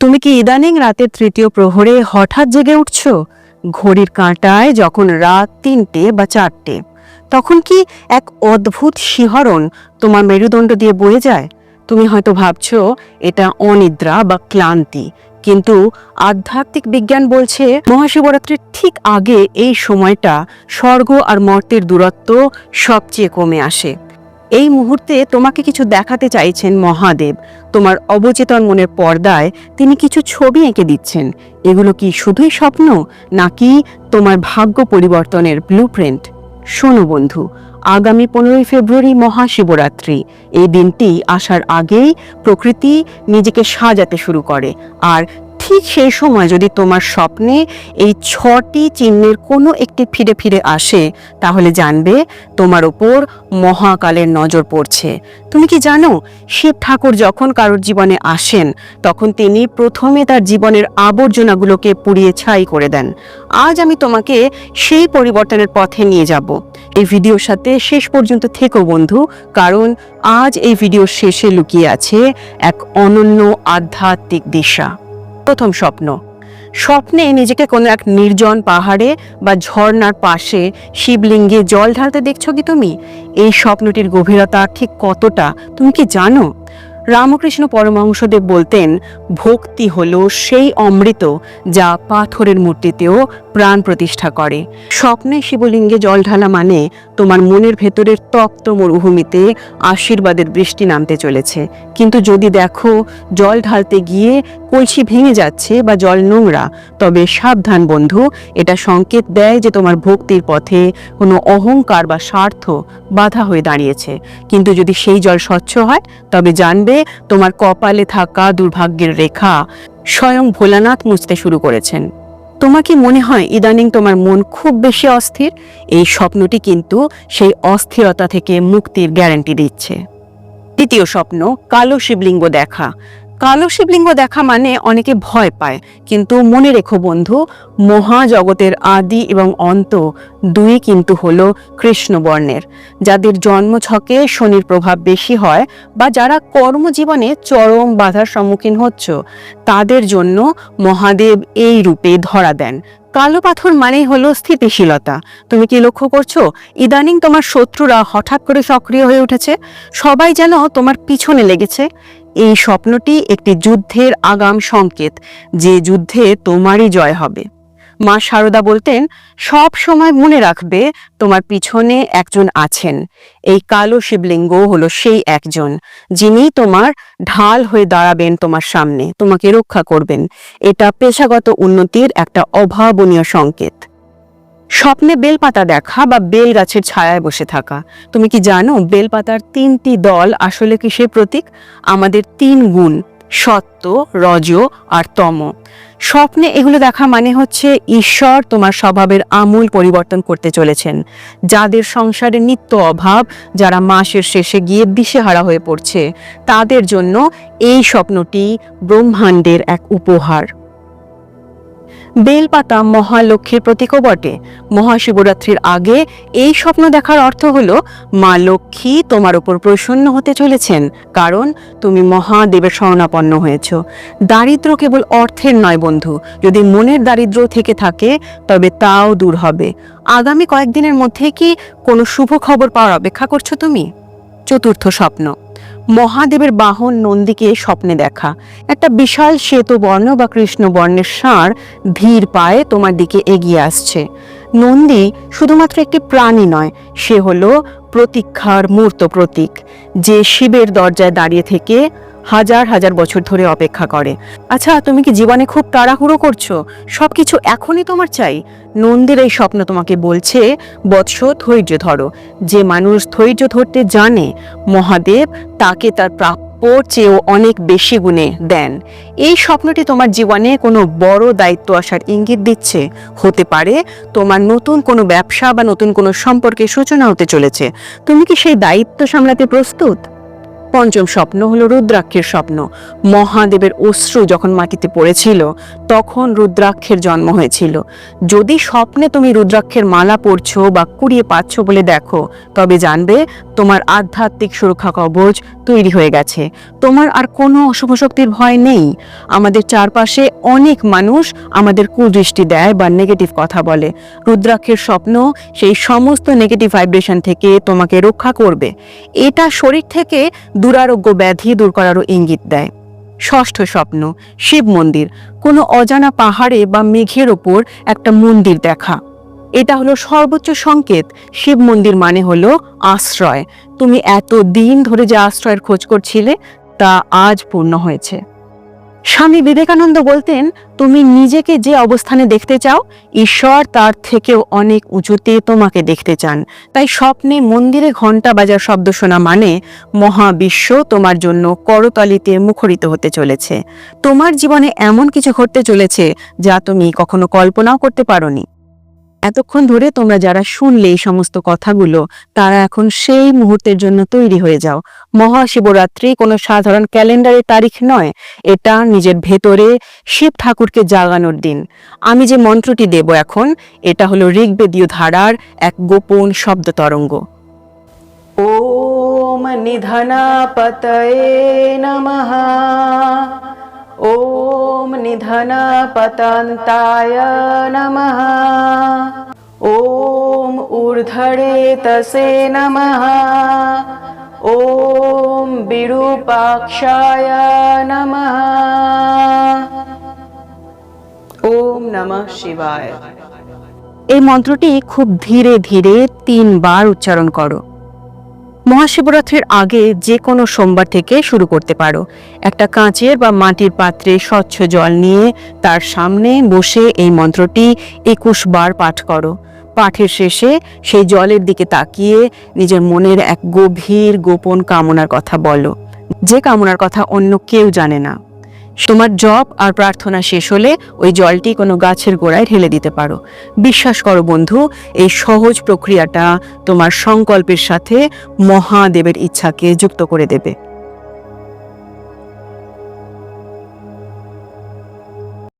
তুমি কি ইদানিং রাতের তৃতীয় প্রহরে হঠাৎ জেগে উঠছো? ঘড়ির কাঁটায় যখন রাত ৩টে বা ৪টে, তখন কি এক অদ্ভুত শিহরণ তোমার মেরুদণ্ড দিয়ে বয়ে যায়? তুমি হয়তো ভাবছো এটা অনিদ্রা বা ক্লান্তি, কিন্তু আধ্যাত্মিক বিজ্ঞান বলছে মহাশিবরাত্রির ঠিক আগে এই সময়টা স্বর্গ আর মর্তের দূরত্ব সবচেয়ে কমে আসে। এই মুহূর্তে তোমাকে কিছু দেখাতে চাইছেন মহাদেব। তোমার অবচেতন মনের পর্দায় তিনি কিছু ছবি এঁকে দিচ্ছেন। এগুলো কি শুধুই স্বপ্ন, নাকি তোমার ভাগ্য পরিবর্তনের ব্লুপ্রিন্ট? শোনো বন্ধু, আগামী 15ই ফেব্রুয়ারি মহাশিবরাত্রি। এই দিনটি আসার আগেই প্রকৃতি নিজেকে সাজাতে শুরু করে, আর ঠিক সেই সময় যদি তোমার স্বপ্নে এই 6টি চিহ্নের কোনো একটি ফিরে ফিরে আসে, তাহলে জানবে তোমার ওপর মহাকালের নজর পড়ছে। তুমি কি জানো, শিব ঠাকুর যখন কারোর জীবনে আসেন, তখন তিনি প্রথমে তার জীবনের আবর্জনাগুলোকে পুড়িয়ে ছাই করে দেন। আজ আমি তোমাকে সেই পরিবর্তনের পথে নিয়ে যাব। এই ভিডিওর সাথে শেষ পর্যন্ত থেকো বন্ধু, কারণ আজ এই ভিডিওর শেষে লুকিয়ে আছে এক অনন্য আধ্যাত্মিক দিশা। প্রথম স্বপ্ন। স্বপ্নে নিজেকে কোনো এক নির্জন পাহাড়ে বা ঝর্ণার পাশে শিবলিঙ্গে জল ঢালতে দেখছো কি তুমি? এই স্বপ্নটির গভীরতা ঠিক কতটা তুমি কি জানো? রামকৃষ্ণ পরমহংসদেব বলতেন, ভক্তি হলো সেই অমৃত যা পাথরের মূর্তিতেও প্রাণ প্রতিষ্ঠা করে। স্বপ্নে শিবলিঙ্গে জল ঢালা মানে তোমার মনের ভেতরের তপ্ত মরুভূমিতে আশীর্বাদের বৃষ্টি নামতে চলেছে। কিন্তু যদি দেখো জল ঢালতে গিয়ে কলসি ভেঙে যাচ্ছে বা জল নোংরা, তবে সাবধান বন্ধু, এটা সংকেত দেয় যে তোমার ভক্তির পথে কোনো অহংকার বা স্বার্থ বাধা হয়ে দাঁড়িয়েছে। কিন্তু যদি সেই জল স্বচ্ছ হয়, তবে জানবে তোমার কপালে থাকা দুর্ভাগ্যের রেখা স্বয়ং ভোলানাথ মুছতে শুরু করেছেন। তোমার কি মনে হয় ইদানিং তোমার মন খুব বেশি অস্থির? এই স্বপ্নটি কিন্তু সেই অস্থিরতা থেকে মুক্তির গ্যারান্টি দিচ্ছে। দ্বিতীয় স্বপ্ন, কালো শিবলিঙ্গ দেখা। কালো শিবলিঙ্গ দেখা মানে অনেকে ভয় পায়, কিন্তু মনে রেখো বন্ধু, মহাজগতের আদি এবং অন্ত দুই কিন্তু হলো কৃষ্ণবর্ণের। যাদের জন্মছকে শনির প্রভাব বেশি হয় বা যারা কর্মজীবনে চরম বাধার সম্মুখীন হচ্ছ, তাদের জন্য মহাদেব এই রূপে ধরা দেন। কালো পাথর মানেই হলো স্থিতিশীলতা। তুমি কি লক্ষ্য করছো ইদানিং তোমার শত্রুরা হঠাৎ করে সক্রিয় হয়ে উঠেছে? সবাই যেন তোমার পিছনে লেগেছে। এই স্বপ্নটি একটি যুদ্ধের আগাম সংকেত, যে যুদ্ধে তোমারই জয় হবে। মা শারদা বলতেন, সব সময় মনে রাখবে তোমার পিছনে একজন আছেন। এই কালো শিবলিঙ্গ হলো সেই একজন, যিনি তোমার ঢাল হয়ে দাঁড়াবেন তোমার সামনে, তোমাকে রক্ষা করবেন। এটা পেশাগত উন্নতির একটা অভাবনীয় সংকেত। স্বপ্নে বেলপাতা দেখা বা বেল গাছের ছায়ায় বসে থাকা। তুমি কি জানো বেলপাতার 3টি দল আসলে কিসের প্রতীক? আমাদের 3 গুণ, সত্য, রজ আর তম। স্বপ্নে এগুলো দেখা মানে হচ্ছে ঈশ্বর তোমার স্বভাবের আমূল পরিবর্তন করতে চলেছেন। যাদের সংসারে নিত্য অভাব, যারা মাসের শেষে গিয়ে দিশেহারা হয়ে পড়ছে, তাদের জন্য এই স্বপ্নটি ব্রহ্মাণ্ডের এক উপহার। বেলপাতা মহালক্ষ্মীর প্রতীকও বটে। মহাশিবরাত্রির আগে এই স্বপ্ন দেখার অর্থ হলো মা লক্ষ্মী তোমার উপর প্রসন্ন হতে চলেছেন, কারণ তুমি মহাদেবের শরণাপন্ন হয়েছ। দারিদ্র্য কেবল অর্থের নয় বন্ধু, যদি মনের দারিদ্র্য থেকে থাকে তবে তাও দূর হবে। আগামী কয়েকদিনের মধ্যে কি কোনো শুভ খবর পাওয়ার অপেক্ষা করছো তুমি? চতুর্থ স্বপ্ন, মহাদেবের বাহন নন্দীকে স্বপ্নে দেখা। একটা বিশাল শ্বেতবর্ণ বা কৃষ্ণবর্ণের ষাঁড় ধীর পায়ে তোমার দিকে এগিয়ে আসছে। নন্দী শুধুমাত্র একটি প্রাণী নয়, সে হলো প্রতীক্ষার মূর্ত প্রতীক, যে শিবের দরজায় দাঁড়িয়ে থেকে হাজার হাজার বছর ধরে অপেক্ষা করে। আচ্ছা, তুমি কি জীবনে খুব তাড়াহুড়ো করছো? সবকিছু এখনই তোমার চাই? নন্দীর এই স্বপ্ন তোমাকে বলছে, বৎস ধৈর্য ধরো। যে মানুষ ধৈর্য ধরতে জানে, মহাদেব তাকে তার প্রাপ্যর চেয়েও অনেক বেশি গুণে দেন। এই স্বপ্নটি তোমার জীবনে কোনো বড় দায়িত্ব আসার ইঙ্গিত দিচ্ছে। হতে পারে তোমার নতুন কোনো ব্যবসা বা নতুন কোনো সম্পর্কের সূচনা হতে চলেছে। তুমি কি সেই দায়িত্ব সামলাতে প্রস্তুত? পঞ্চম স্বপ্ন হলো রুদ্রাক্ষের স্বপ্ন। মহাদেবের অশ্রু যখন মাটিতে পড়েছিল তখন রুদ্রাক্ষের জন্ম হয়েছিল। যদি স্বপ্নে তুমি রুদ্রাক্ষের মালা পরছো বা কুড়িয়ে পাচ্ছ বলে দেখো, তবে জানবে তোমার আধ্যাত্মিক সুরক্ষা কবচ তৈরি হয়ে গেছে। তোমার আর কোনো অশুভ শক্তির ভয় নেই। আমাদের চারপাশে অনেক মানুষ আমাদের কুদৃষ্টি দেয় বা নেগেটিভ কথা বলে। রুদ্রাক্ষের স্বপ্ন সেই সমস্ত নেগেটিভ ভাইব্রেশন থেকে তোমাকে রক্ষা করবে। এটা শরীর থেকে দুরারোগ্য ব্যাধি দূর করারও ইঙ্গিত দেয়। ষষ্ঠ স্বপ্ন, শিব মন্দির। কোনো অজানা পাহাড়ে বা মেঘের ওপর একটা মন্দির দেখা। এটা হলো সর্বোচ্চ সংকেত। শিব মন্দির মানে হলো আশ্রয়। তুমি এত দিন ধরে যে আশ্রয়ের খোঁজ করছিলে তা আজ পূর্ণ হয়েছে। স্বামী বিবেকানন্দ বলতেন, তুমি নিজেকে যে অবস্থানে দেখতে চাও, ঈশ্বর তার থেকেও অনেক উঁচুতে তোমাকে দেখতে চান। তাই স্বপ্নে মন্দিরে ঘণ্টা বাজার শব্দ শোনা মানে মহাবিশ্ব তোমার জন্য করতালিতে মুখরিত হতে চলেছে। তোমার জীবনে এমন কিছু ঘটতে চলেছে যা তুমি কখনো কল্পনাও করতে পারোনি। এতক্ষণ ধরে তোমরা যারা শুনলে এই সমস্ত কথাগুলো, তারা এখন সেই মুহূর্তের জন্য তৈরি হয়ে যাও। মহাশিবরাত্রি কোনো সাধারণ ক্যালেন্ডারের তারিখ নয়, এটা নিজের ভেতরে শিব ঠাকুরকে জাগানোর দিন। আমি যে মন্ত্রটি দেব এখন, এটা হলো ঋগ্বেদীয় ধারার এক গোপন শব্দ তরঙ্গ। ওম নিধনাপতয়ে নমঃ। ওম নিধনপতন্তায় নমঃ। ওম ঊর্ধ্বরেতসে নমঃ। ওম বিরূপাক্ষায় নমঃ। ওম নমঃ শিবায়। এই মন্ত্রটি খুব ধীরে ধীরে 3 বার উচ্চারণ করো। মহাশিবরাত্রির আগে যে কোনো সোমবার থেকে শুরু করতে পারো। একটা কাঁচের বা মাটির পাত্রে স্বচ্ছ জল নিয়ে তার সামনে বসে এই মন্ত্রটি 21 বার পাঠ করো। পাঠের শেষে সেই জলের দিকে তাকিয়ে নিজের মনের এক গভীর গোপন কামনার কথা বলো, যে কামনার কথা অন্য কেউ জানে না। তোমার জপ আর প্রার্থনা শেষ হলে ওই জলটি কোনো গাছের গোড়ায় ঢেলে দিতে পারো। বিশ্বাস করো বন্ধু, এই সহজ প্রক্রিয়াটা তোমার সংকল্পের সাথে মহাদেবের ইচ্ছাকে যুক্ত করে দেবে।